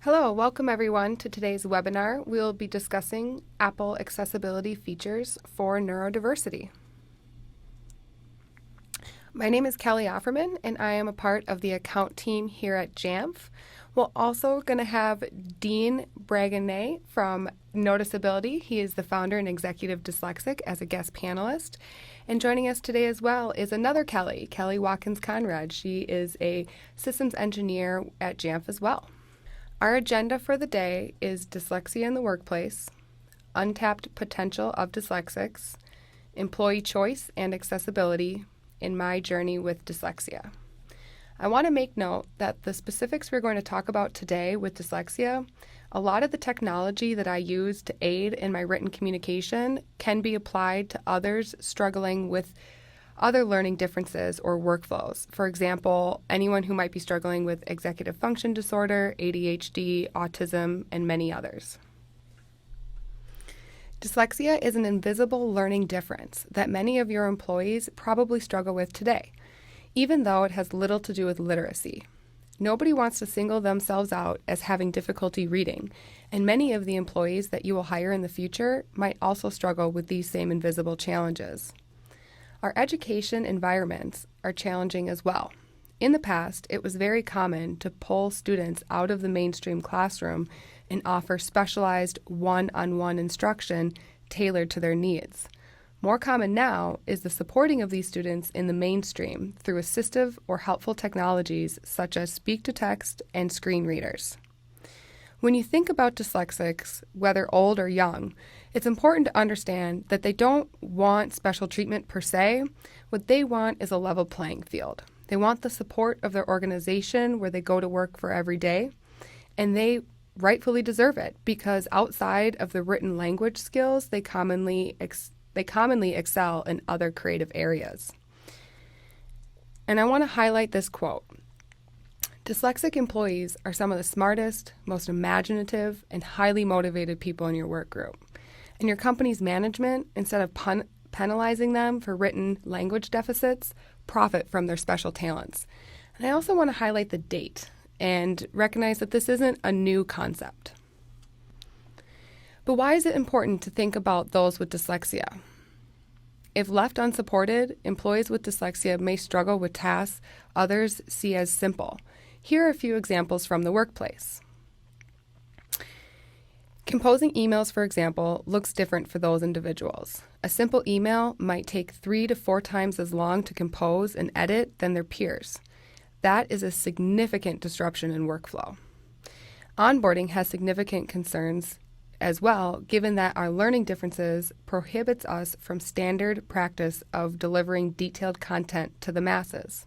Hello, welcome everyone to today's webinar. We'll be discussing Apple accessibility features for neurodiversity. My name is Kelly Offerman and I am a part of the account team here at Jamf. We're also going to have Dean Braganay from Noticeability. He is the founder and executive Dyslexic as a guest panelist. And joining us today as well is another Kelly, Kelly Watkins-Conrad. She is a systems engineer at Jamf as well. Our agenda for the day is dyslexia in the workplace, untapped potential of dyslexics, employee choice and accessibility, and my journey with dyslexia. I want to make note that the specifics we're going to talk about today with dyslexia, a lot of the technology that I use to aid in my written communication can be applied to others struggling with other learning differences or workflows. For example, anyone who might be struggling with executive function disorder, ADHD, autism, and many others. Dyslexia is an invisible learning difference that many of your employees probably struggle with today, even though it has little to do with literacy. Nobody wants to single themselves out as having difficulty reading, and many of the employees that you will hire in the future might also struggle with these same invisible challenges. Our education environments are challenging as well. In the past, it was very common to pull students out of the mainstream classroom and offer specialized one-on-one instruction tailored to their needs. More common now is the supporting of these students in the mainstream through assistive or helpful technologies such as speak-to-text and screen readers. When you think about dyslexics, whether old or young, it's important to understand that they don't want special treatment per se. What they want is a level playing field. They want the support of their organization where they go to work for every day, and they rightfully deserve it because outside of the written language skills, they commonly excel in other creative areas. And I want to highlight this quote. Dyslexic employees are some of the smartest, most imaginative, and highly motivated people in your work group. And your company's management, instead of penalizing them for written language deficits, profit from their special talents. And I also want to highlight the date and recognize that this isn't a new concept. But why is it important to think about those with dyslexia? If left unsupported, employees with dyslexia may struggle with tasks others see as simple. Here are a few examples from the workplace. Composing emails, for example, looks different for those individuals. A simple email might take 3 to 4 times as long to compose and edit than their peers. That is a significant disruption in workflow. Onboarding has significant concerns as well, given that our learning differences prohibits us from standard practice of delivering detailed content to the masses.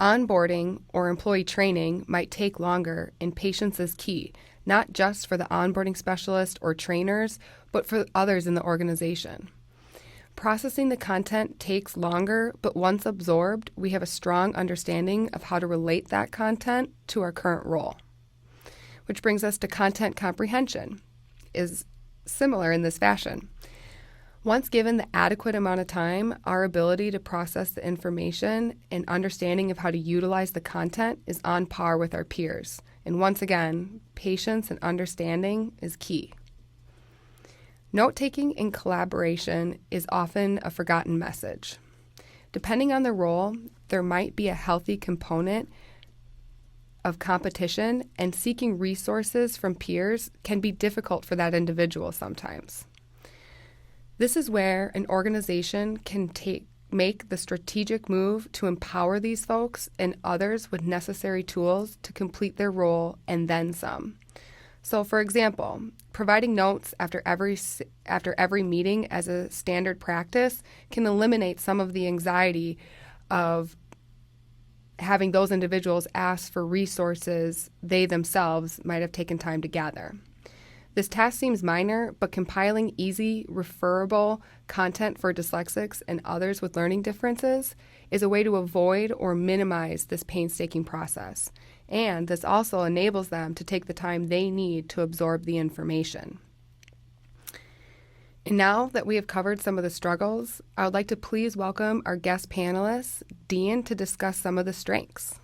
Onboarding or employee training might take longer, and patience is key, not just for the onboarding specialist or trainers, but for others in the organization. Processing the content takes longer, but once absorbed, we have a strong understanding of how to relate that content to our current role. Which brings us to content comprehension, is similar in this fashion. Once given the adequate amount of time, our ability to process the information and understanding of how to utilize the content is on par with our peers. And once again, patience and understanding is key. Note-taking and collaboration is often a forgotten message. Depending on the role, there might be a healthy component of competition, and seeking resources from peers can be difficult for that individual sometimes. This is where an organization can make the strategic move to empower these folks and others with necessary tools to complete their role and then some. So, for example, providing notes after every meeting as a standard practice can eliminate some of the anxiety of having those individuals ask for resources they themselves might have taken time to gather. This task seems minor, but compiling easy, referable content for dyslexics and others with learning differences is a way to avoid or minimize this painstaking process. And this also enables them to take the time they need to absorb the information. And now that we have covered some of the struggles, I would like to please welcome our guest panelists, Dean, to discuss some of the strengths.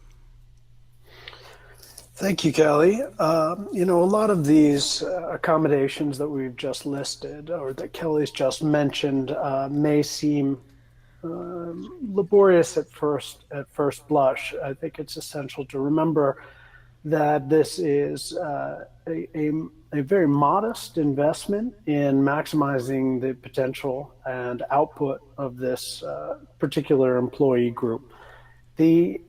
Thank you, Kelly. A lot of these accommodations that we've just listed or that Kelly's just mentioned may seem laborious at first blush. I think it's essential to remember that this is a very modest investment in maximizing the potential and output of this particular employee group. The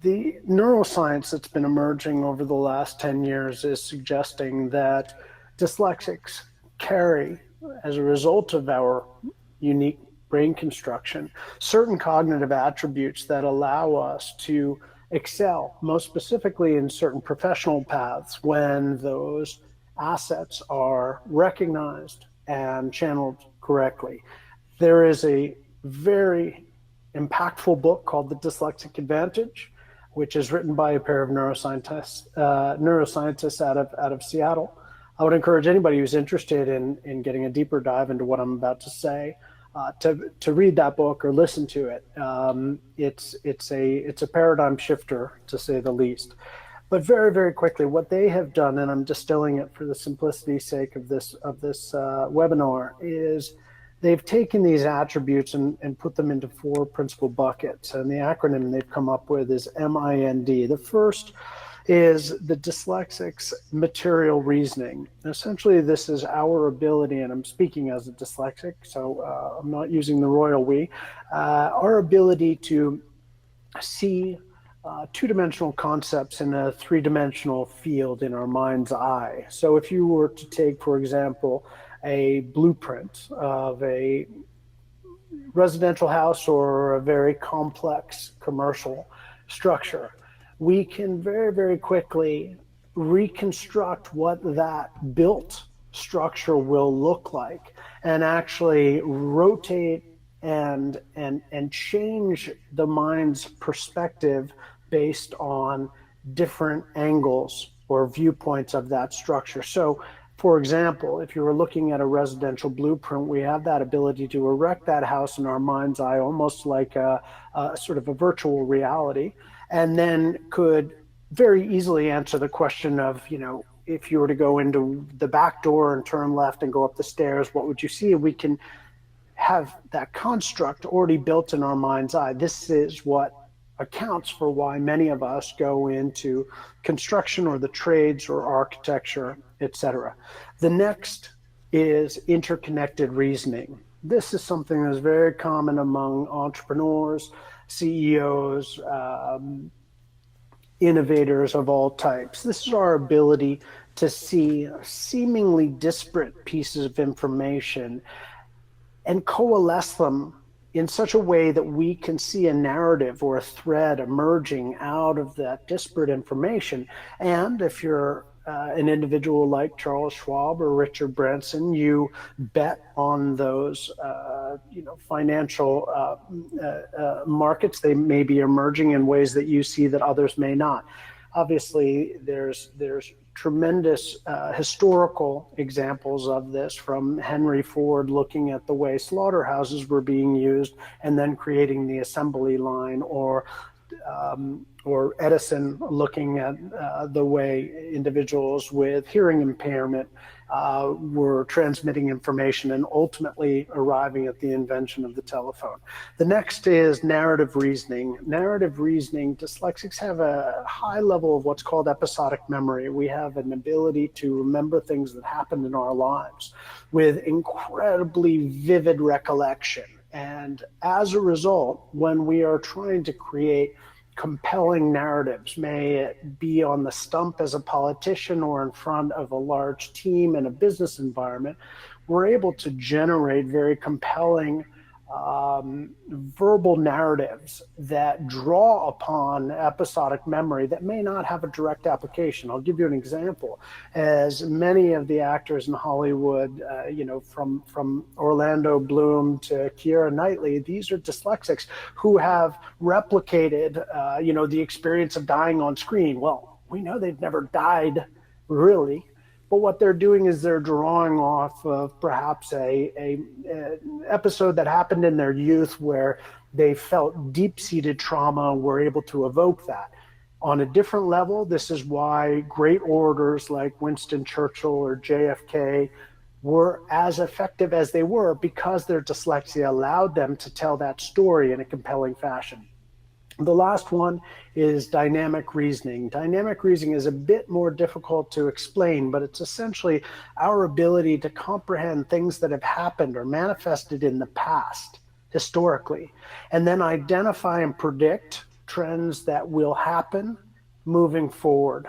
the neuroscience that's been emerging over the last 10 years is suggesting that dyslexics carry, as a result of our unique brain construction, certain cognitive attributes that allow us to excel, most specifically in certain professional paths when those assets are recognized and channeled correctly. There is a very impactful book called The Dyslexic Advantage, which is written by a pair of neuroscientists out of Seattle. I would encourage anybody who's interested in getting a deeper dive into what I'm about to say to read that book or listen to it. It's a paradigm shifter, to say the least. But very, very quickly, what they have done, and I'm distilling it for the simplicity's sake of this webinar, is they've taken these attributes and put them into four principal buckets. And the acronym they've come up with is MIND. The first is the dyslexics material reasoning. Essentially, this is our ability, and I'm speaking as a dyslexic, so I'm not using the royal we, our ability to see two-dimensional concepts in a three-dimensional field in our mind's eye. So if you were to take, for example, a blueprint of a residential house or a very complex commercial structure, we can very, very quickly reconstruct what that built structure will look like and actually rotate and change the mind's perspective based on different angles or viewpoints of that structure. So, for example, if you were looking at a residential blueprint, we have that ability to erect that house in our mind's eye, almost like a sort of a virtual reality, and then could very easily answer the question of, if you were to go into the back door and turn left and go up the stairs, what would you see? We can have that construct already built in our mind's eye. This is what accounts for why many of us go into construction or the trades or architecture, etc. The next is interconnected reasoning. This is something that's very common among entrepreneurs, CEOs, innovators of all types. This is our ability to see seemingly disparate pieces of information and coalesce them in such a way that we can see a narrative or a thread emerging out of that disparate information. And if you're an individual like Charles Schwab or Richard Branson, you bet on those financial markets. They may be emerging in ways that you see that others may not. Obviously, there's tremendous historical examples of this, from Henry Ford looking at the way slaughterhouses were being used and then creating the assembly line, or Edison looking at the way individuals with hearing impairment were transmitting information and ultimately arriving at the invention of the telephone. The next is narrative reasoning. Narrative reasoning, dyslexics have a high level of what's called episodic memory. We have an ability to remember things that happened in our lives with incredibly vivid recollection. And as a result, when we are trying to create compelling narratives, may it be on the stump as a politician or in front of a large team in a business environment, we're able to generate very compelling verbal narratives that draw upon episodic memory that may not have a direct application. I'll give you an example. As many of the actors in Hollywood, from Orlando Bloom to Keira Knightley, these are dyslexics who have replicated, the experience of dying on screen. Well, we know they've never died really, but what they're doing is they're drawing off of perhaps a episode that happened in their youth where they felt deep-seated trauma and were able to evoke that. On a different level, this is why great orators like Winston Churchill or JFK were as effective as they were, because their dyslexia allowed them to tell that story in a compelling fashion. The last one is dynamic reasoning. Dynamic reasoning is a bit more difficult to explain, but it's essentially our ability to comprehend things that have happened or manifested in the past, historically, and then identify and predict trends that will happen moving forward.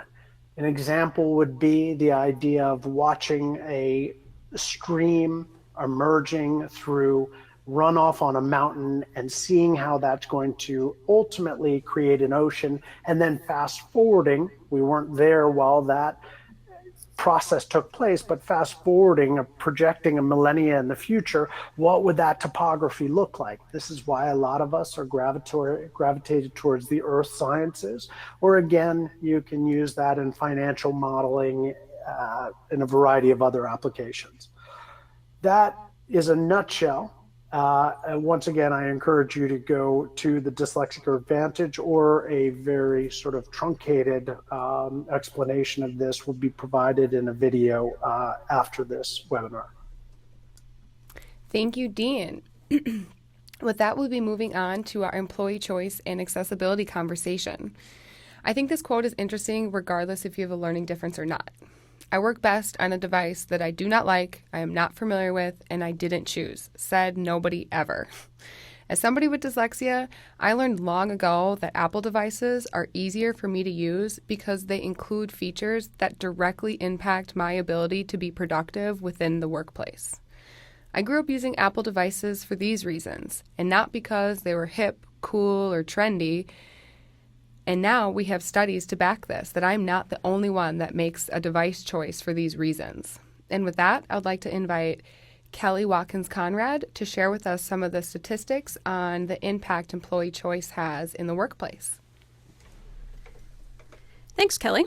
An example would be the idea of watching a stream emerging through runoff on a mountain and seeing how that's going to ultimately create an ocean, and then fast forwarding, we weren't there while that process took place, but fast forwarding, projecting a millennia in the future, what would that topography look like? This is why a lot of us are gravitated towards the earth sciences, or again, you can use that in financial modeling, in a variety of other applications. That is a nutshell. And once again, I encourage you to go to the Dyslexic Advantage, or a very sort of truncated explanation of this will be provided in a video after this webinar. Thank you, Dean. With that, we'll be moving on to our employee choice and accessibility conversation. I think this quote is interesting regardless if you have a learning difference or not. I work best on a device that I do not like, I am not familiar with, and I didn't choose, said nobody ever. As somebody with dyslexia, I learned long ago that Apple devices are easier for me to use because they include features that directly impact my ability to be productive within the workplace. I grew up using Apple devices for these reasons, and not because they were hip, cool, or trendy. And now we have studies to back this, that I'm not the only one that makes a device choice for these reasons. And with that, I'd like to invite Kelly Watkins-Conrad to share with us some of the statistics on the impact employee choice has in the workplace. Thanks, Kelly.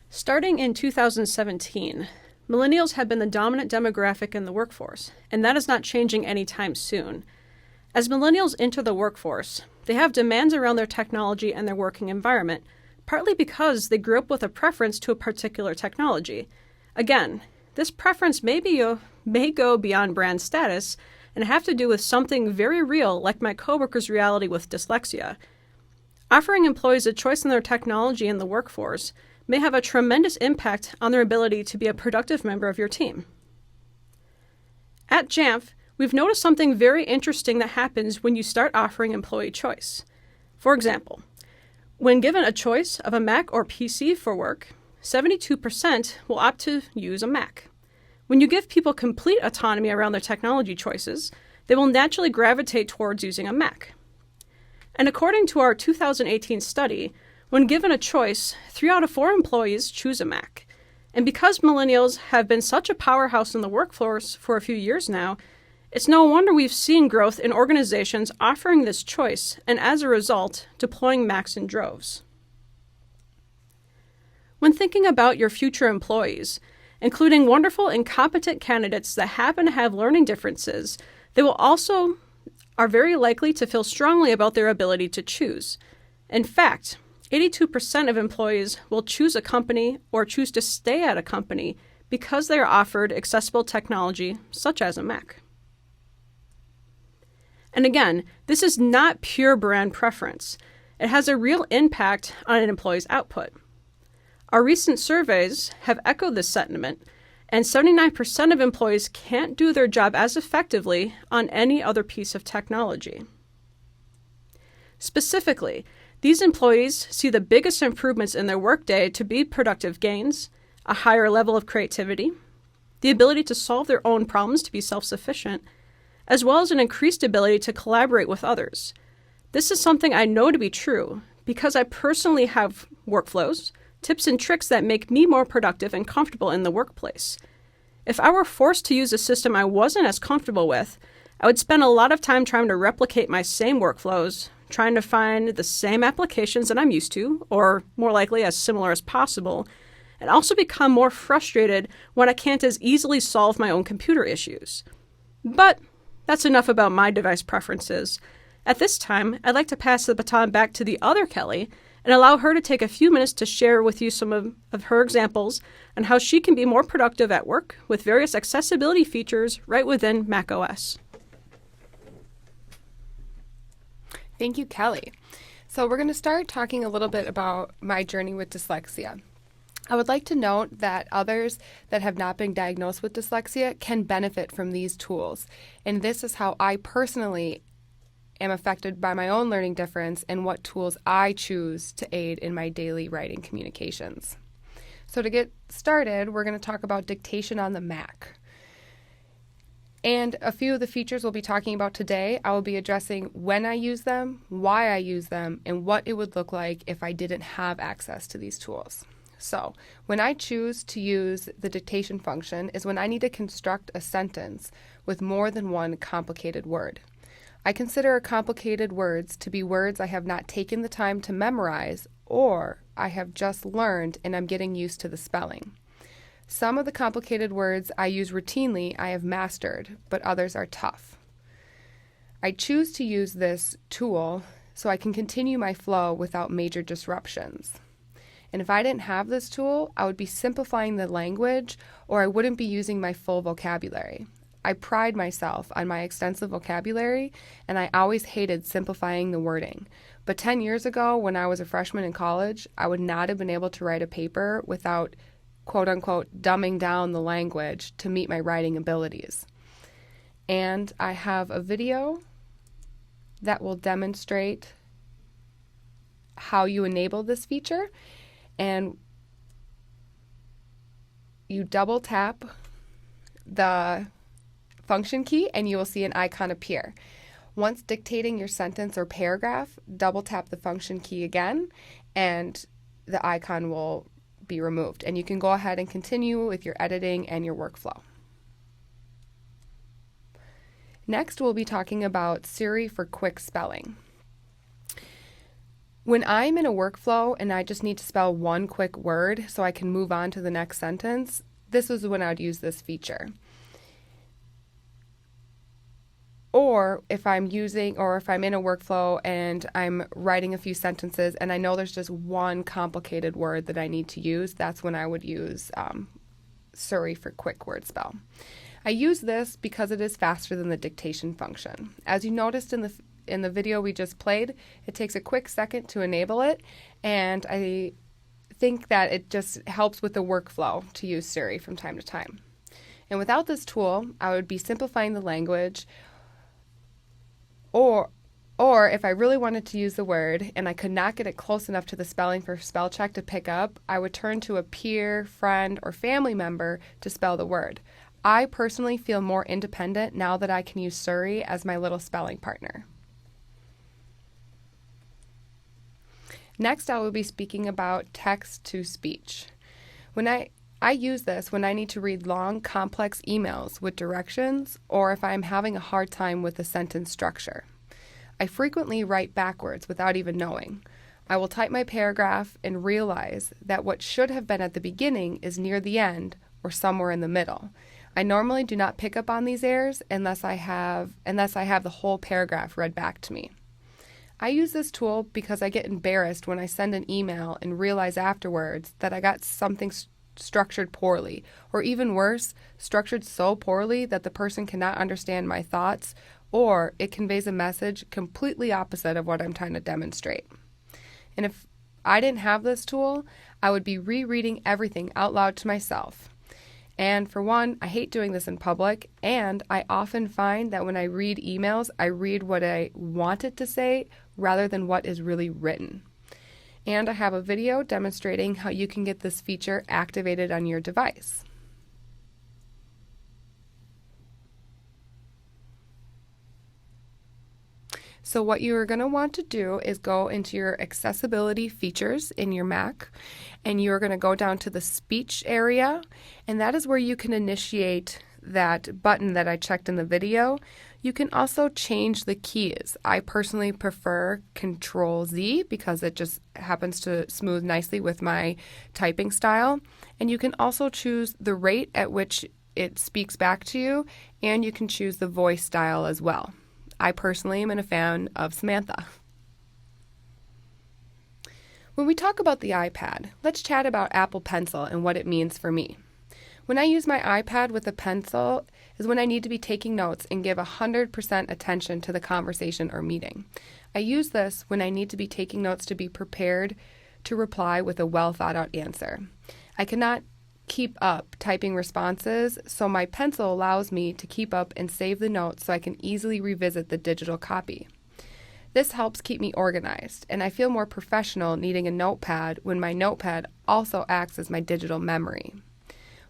Starting in 2017, millennials have been the dominant demographic in the workforce, and that is not changing anytime soon. As millennials enter the workforce, they have demands around their technology and their working environment, partly because they grew up with a preference to a particular technology. Again, this preference may go beyond brand status and have to do with something very real, like my coworker's reality with dyslexia. Offering employees a choice in their technology in the workforce may have a tremendous impact on their ability to be a productive member of your team. At Jamf, we've noticed something very interesting that happens when you start offering employee choice. For example, when given a choice of a Mac or PC for work, 72% will opt to use a Mac. When you give people complete autonomy around their technology choices, they will naturally gravitate towards using a Mac. And according to our 2018 study, when given a choice, 3 out of 4 employees choose a Mac. And because millennials have been such a powerhouse in the workforce for a few years now, it's no wonder we've seen growth in organizations offering this choice, and as a result, deploying Macs in droves. When thinking about your future employees, including wonderful and competent candidates that happen to have learning differences, they will also are very likely to feel strongly about their ability to choose. In fact, 82% of employees will choose a company or choose to stay at a company because they are offered accessible technology such as a Mac. And again, this is not pure brand preference. It has a real impact on an employee's output. Our recent surveys have echoed this sentiment, and 79% of employees can't do their job as effectively on any other piece of technology. Specifically, these employees see the biggest improvements in their workday to be productive gains, a higher level of creativity, the ability to solve their own problems to be self-sufficient, as well as an increased ability to collaborate with others. This is something I know to be true because I personally have workflows, tips and tricks that make me more productive and comfortable in the workplace. If I were forced to use a system I wasn't as comfortable with, I would spend a lot of time trying to replicate my same workflows, trying to find the same applications that I'm used to, or more likely as similar as possible, and also become more frustrated when I can't as easily solve my own computer issues. But that's enough about my device preferences. At this time, I'd like to pass the baton back to the other Kelly and allow her to take a few minutes to share with you some of her examples on how she can be more productive at work with various accessibility features right within macOS. Thank you, Kelly. So we're going to start talking a little bit about my journey with dyslexia. I would like to note that others that have not been diagnosed with dyslexia can benefit from these tools, and this is how I personally am affected by my own learning difference and what tools I choose to aid in my daily writing communications. So to get started, we're going to talk about dictation on the Mac. And a few of the features we'll be talking about today, I will be addressing when I use them, why I use them, and what it would look like if I didn't have access to these tools. So when I choose to use the dictation function is when I need to construct a sentence with more than one complicated word. I consider complicated words to be words I have not taken the time to memorize or I have just learned and I'm getting used to the spelling. Some of the complicated words I use routinely I have mastered, but others are tough. I choose to use this tool so I can continue my flow without major disruptions. And if I didn't have this tool, I would be simplifying the language or I wouldn't be using my full vocabulary. I pride myself on my extensive vocabulary, and I always hated simplifying the wording. But 10 years ago, when I was a freshman in college, I would not have been able to write a paper without quote-unquote dumbing down the language to meet my writing abilities. And I have a video that will demonstrate how you enable this feature. And you double tap the function key and you will see an icon appear. Once dictating your sentence or paragraph, double tap the function key again and the icon will be removed. And you can go ahead and continue with your editing and your workflow. Next, we'll be talking about Siri for quick spelling. When I'm in a workflow and I just need to spell one quick word so I can move on to the next sentence, this is when I would use this feature. Or if I'm in a workflow and I'm writing a few sentences and I know there's just one complicated word that I need to use, that's when I would use Siri for quick word spell. I use this because it is faster than the dictation function. As you noticed in the video we just played, it takes a quick second to enable it, and I think that it just helps with the workflow to use Siri from time to time. And without this tool, I would be simplifying the language, or if I really wanted to use the word and I could not get it close enough to the spelling for spell check to pick up, I would turn to a peer, friend, or family member to spell the word. I personally feel more independent now that I can use Siri as my little spelling partner. Next, I will be speaking about text-to-speech. I use this when I need to read long, complex emails with directions or if I'm having a hard time with the sentence structure. I frequently write backwards without even knowing. I will type my paragraph and realize that what should have been at the beginning is near the end or somewhere in the middle. I normally do not pick up on these errors unless I have the whole paragraph read back to me. I use this tool because I get embarrassed when I send an email and realize afterwards that I got something structured poorly, or even worse, structured so poorly that the person cannot understand my thoughts, or it conveys a message completely opposite of what I'm trying to demonstrate. And if I didn't have this tool, I would be rereading everything out loud to myself. And for one, I hate doing this in public, and I often find that when I read emails, I read what I want it to say rather than what is really written. And I have a video demonstrating how you can get this feature activated on your device. So what you are going to want to do is go into your accessibility features in your Mac, and you're going to go down to the speech area, and that is where you can initiate that button that I checked in the video. You can also change the keys. I personally prefer Control-Z because it just happens to smooth nicely with my typing style. And you can also choose the rate at which it speaks back to you, and you can choose the voice style as well. I personally am a fan of Samantha. When we talk about the iPad, let's chat about Apple Pencil and what it means for me. When I use my iPad with a pencil is when I need to be taking notes and give 100% attention to the conversation or meeting. I use this when I need to be taking notes to be prepared to reply with a well thought out answer. I cannot keep up typing responses, so my pencil allows me to keep up and save the notes so I can easily revisit the digital copy. This helps keep me organized, and I feel more professional needing a notepad when my notepad also acts as my digital memory.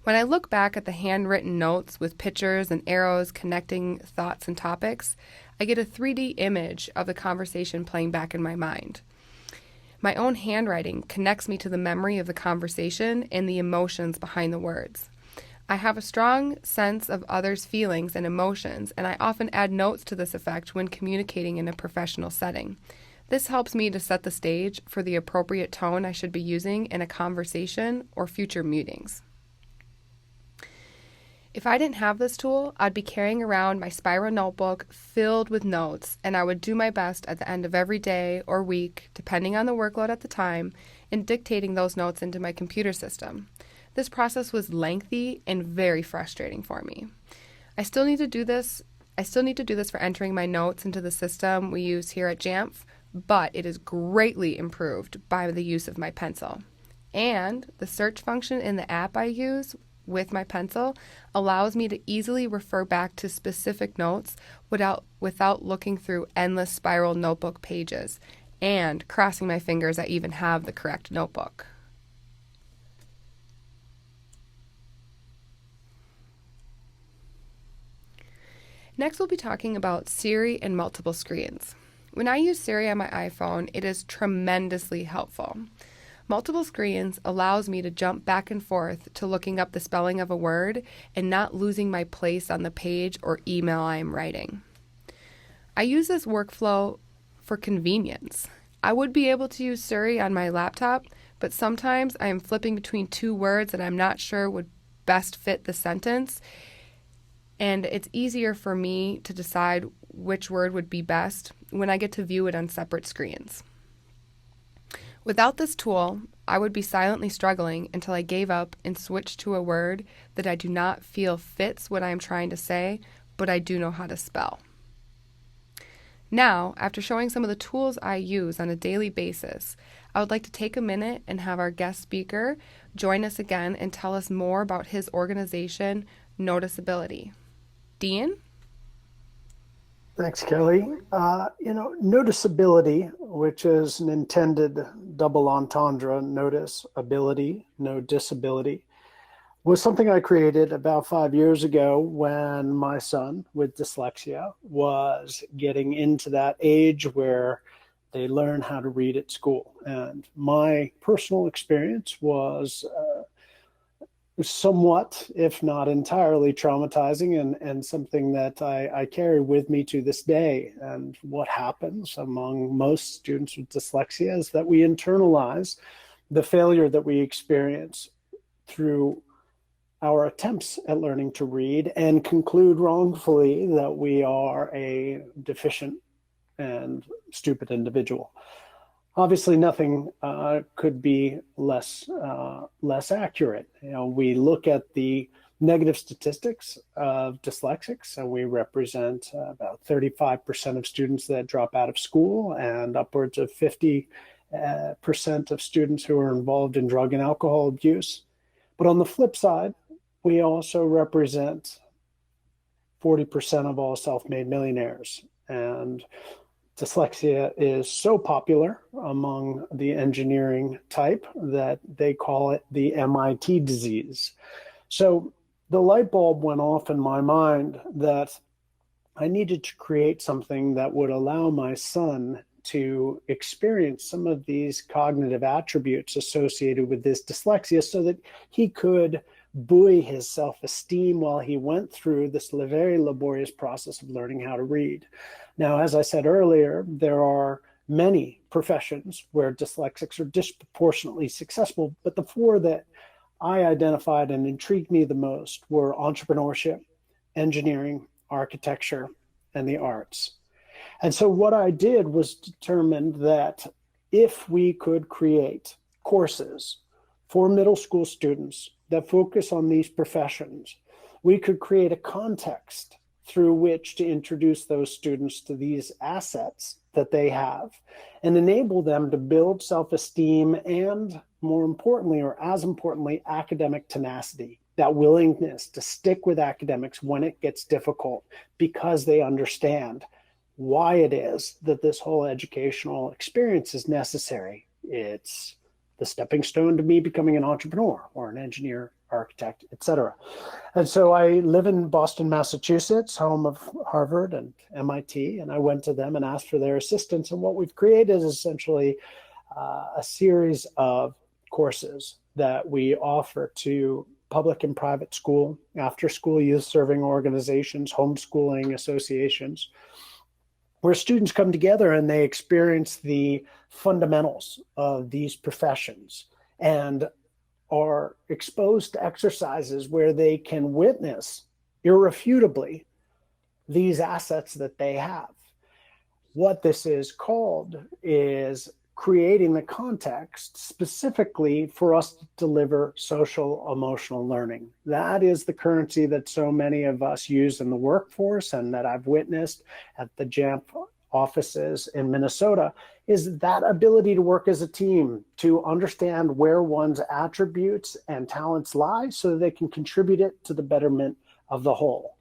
When I look back at the handwritten notes with pictures and arrows connecting thoughts and topics, I get a 3D image of the conversation playing back in my mind. My own handwriting connects me to the memory of the conversation and the emotions behind the words. I have a strong sense of others' feelings and emotions, and I often add notes to this effect when communicating in a professional setting. This helps me to set the stage for the appropriate tone I should be using in a conversation or future meetings. If I didn't have this tool, I'd be carrying around my spiral notebook filled with notes, and I would do my best at the end of every day or week, depending on the workload at the time, in dictating those notes into my computer system. This process was lengthy and very frustrating for me. I still need to do this for entering my notes into the system we use here at Jamf, but it is greatly improved by the use of my pencil. And the search function in the app I use with my pencil allows me to easily refer back to specific notes without looking through endless spiral notebook pages and crossing my fingers I even have the correct notebook. Next, we'll be talking about Siri and multiple screens. When I use Siri on my iPhone, it is tremendously helpful. Multiple screens allows me to jump back and forth to looking up the spelling of a word and not losing my place on the page or email I am writing. I use this workflow for convenience. I would be able to use Siri on my laptop, but sometimes I am flipping between two words that I'm not sure would best fit the sentence, and it's easier for me to decide which word would be best when I get to view it on separate screens. Without this tool, I would be silently struggling until I gave up and switched to a word that I do not feel fits what I am trying to say, but I do know how to spell. Now, after showing some of the tools I use on a daily basis, I would like to take a minute and have our guest speaker join us again and tell us more about his organization, Noticeability. Dean? Thanks, Kelly. Noticeability, which is an intended double entendre, notice, ability, no disability, was something I created about 5 years ago when my son with dyslexia was getting into that age where they learn how to read at school. And my personal experience was somewhat, if not entirely, traumatizing and something that I carry with me to this day. And what happens among most students with dyslexia is that we internalize the failure that we experience through our attempts at learning to read and conclude wrongfully that we are a deficient and stupid individual. Obviously, nothing could be less accurate. We look at the negative statistics of dyslexics, and we represent about 35% of students that drop out of school and upwards of 50% of students who are involved in drug and alcohol abuse. But on the flip side, we also represent 40% of all self-made millionaires. And dyslexia is so popular among the engineering type that they call it the MIT disease. So the light bulb went off in my mind that I needed to create something that would allow my son to experience some of these cognitive attributes associated with this dyslexia so that he could buoy his self-esteem while he went through this very laborious process of learning how to read. Now, as I said earlier, there are many professions where dyslexics are disproportionately successful, but the four that I identified and intrigued me the most were entrepreneurship, engineering, architecture, and the arts. And so what I did was determined that if we could create courses for middle school students that focus on these professions, we could create a context through which to introduce those students to these assets that they have and enable them to build self-esteem and, more importantly, or as importantly, academic tenacity, that willingness to stick with academics when it gets difficult because they understand why it is that this whole educational experience is necessary. It's the stepping stone to me becoming an entrepreneur or an engineer, architect, etc. And so I live in Boston, Massachusetts, home of Harvard and MIT, and I went to them and asked for their assistance. And what we've created is essentially a series of courses that we offer to public and private school, after school youth serving organizations, homeschooling associations, where students come together and they experience the fundamentals of these professions and are exposed to exercises where they can witness irrefutably these assets that they have. What this is called is creating the context specifically for us to deliver social emotional learning. That is the currency that so many of us use in the workforce and that I've witnessed at the Jamf offices in Minnesota, is that ability to work as a team, to understand where one's attributes and talents lie so that they can contribute it to the betterment of the whole.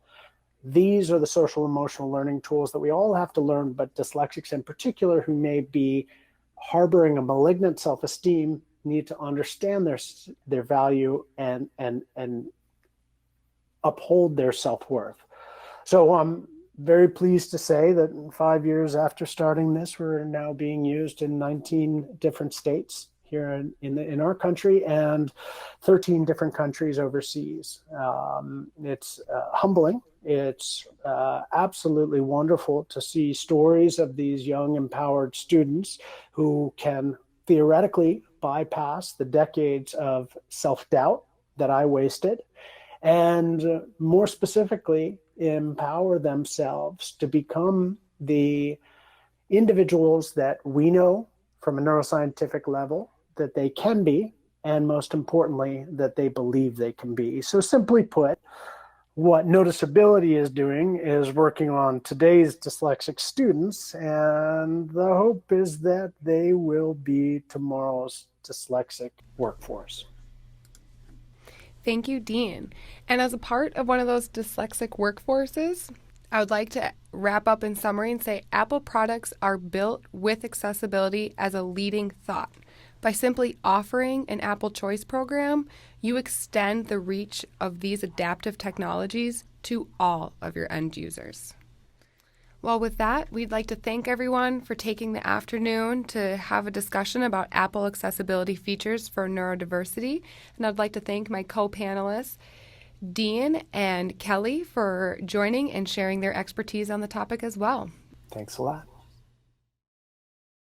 These are the social emotional learning tools that we all have to learn, but dyslexics in particular who may be harboring a malignant self-esteem need to understand their value and uphold their self-worth. So I'm very pleased to say that 5 years after starting this, we're now being used in 19 different states here in our country and 13 different countries overseas. It's humbling. It's absolutely wonderful to see stories of these young, empowered students who can theoretically bypass the decades of self-doubt that I wasted, and more specifically, empower themselves to become the individuals that we know from a neuroscientific level that they can be, and most importantly, that they believe they can be. So simply put, what Noticeability is doing is working on today's dyslexic students, and the hope is that they will be tomorrow's dyslexic workforce. Thank you, Dean. And as a part of one of those dyslexic workforces, I would like to wrap up in summary and say Apple products are built with accessibility as a leading thought. By simply offering an Apple Choice program, you extend the reach of these adaptive technologies to all of your end users. Well, with that, we'd like to thank everyone for taking the afternoon to have a discussion about Apple accessibility features for neurodiversity. And I'd like to thank my co-panelists, Dean and Kelly, for joining and sharing their expertise on the topic as well. Thanks a lot.